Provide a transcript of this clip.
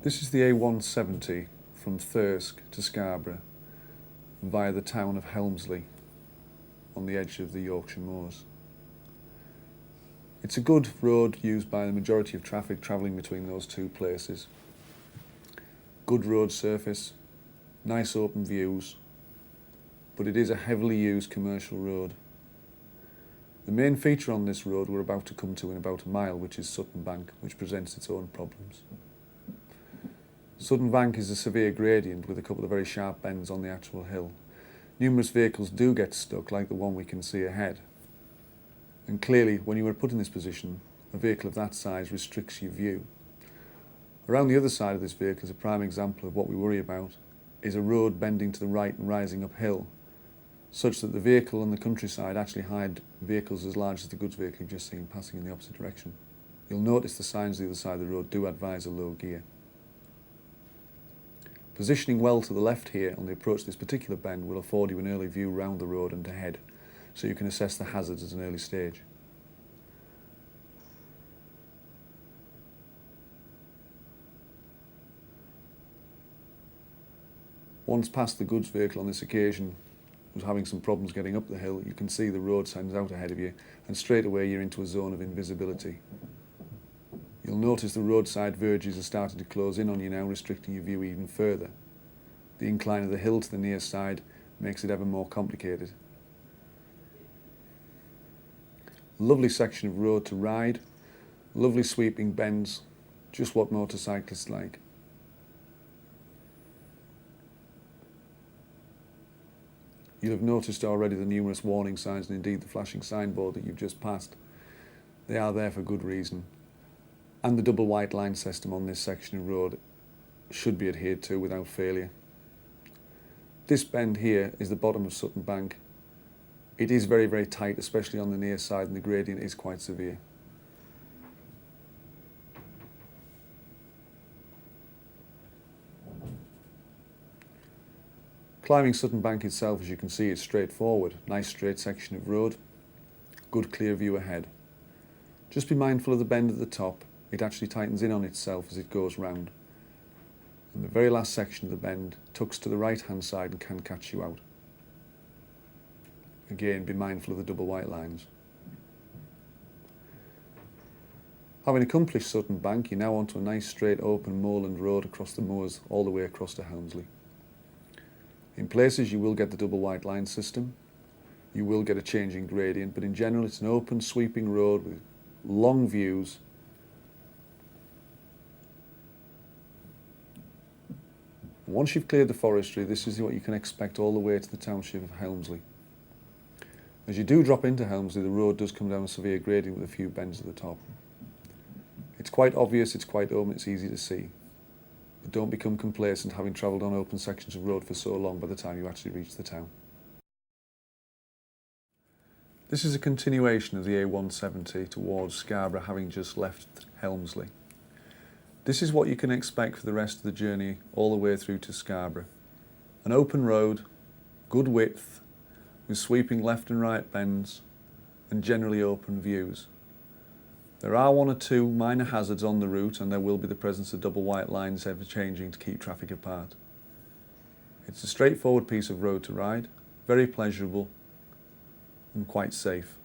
This is the A170 from Thirsk to Scarborough via the town of Helmsley on the edge of the Yorkshire moors. It's a good road used by the majority of traffic travelling between those two places. Good road surface, nice open views, but it is a heavily used commercial road. The main feature on this road we're about to come to in about a mile, which is Sutton Bank, which presents its own problems. Sutton Bank is a severe gradient with a couple of very sharp bends on the actual hill. Numerous vehicles do get stuck, like the one we can see ahead. And clearly, when you are put in this position, a vehicle of that size restricts your view. Around the other side of this vehicle is a prime example of what we worry about, is a road bending to the right and rising uphill, such that the vehicle on the countryside actually hide vehicles as large as the goods vehicle you've just seen passing in the opposite direction. You'll notice the signs on the other side of the road do advise a low gear. Positioning well to the left here on the approach to this particular bend will afford you an early view round the road and ahead, so you can assess the hazards at an early stage. Once past the goods vehicle on this occasion was having some problems getting up the hill, you can see the road signs out ahead of you, and straight away you're into a zone of invisibility. You'll notice the roadside verges are starting to close in on you now, restricting your view even further. The incline of the hill to the near side makes it ever more complicated. Lovely section of road to ride, lovely sweeping bends, just what motorcyclists like. You'll have noticed already the numerous warning signs and indeed the flashing signboard that you've just passed. They are there for good reason. And the double white line system on this section of road should be adhered to without failure. This bend here is the bottom of Sutton Bank. It is very, very tight, especially on the near side, and the gradient is quite severe. Climbing Sutton Bank itself, as you can see, is straightforward. Nice straight section of road, good clear view ahead. Just be mindful of the bend at the top. It actually tightens in on itself as it goes round. And the very last section of the bend tucks to the right hand side and can catch you out. Again, be mindful of the double white lines. Having accomplished Sutton Bank, you're now onto a nice straight open moorland road across the moors all the way across to Helmsley. In places you will get the double white line system, you will get a changing gradient, but in general it's an open sweeping road with long views. Once you've cleared the forestry, this is what you can expect all the way to the township of Helmsley. As you do drop into Helmsley, the road does come down a severe gradient with a few bends at the top. It's quite obvious, it's quite open, it's easy to see. But don't become complacent having travelled on open sections of road for so long by the time you actually reach the town. This is a continuation of the A170 towards Scarborough, having just left Helmsley. This is what you can expect for the rest of the journey all the way through to Scarborough. An open road, good width, with sweeping left and right bends, and generally open views. There are one or two minor hazards on the route, and there will be the presence of double white lines ever changing to keep traffic apart. It's a straightforward piece of road to ride, very pleasurable and quite safe.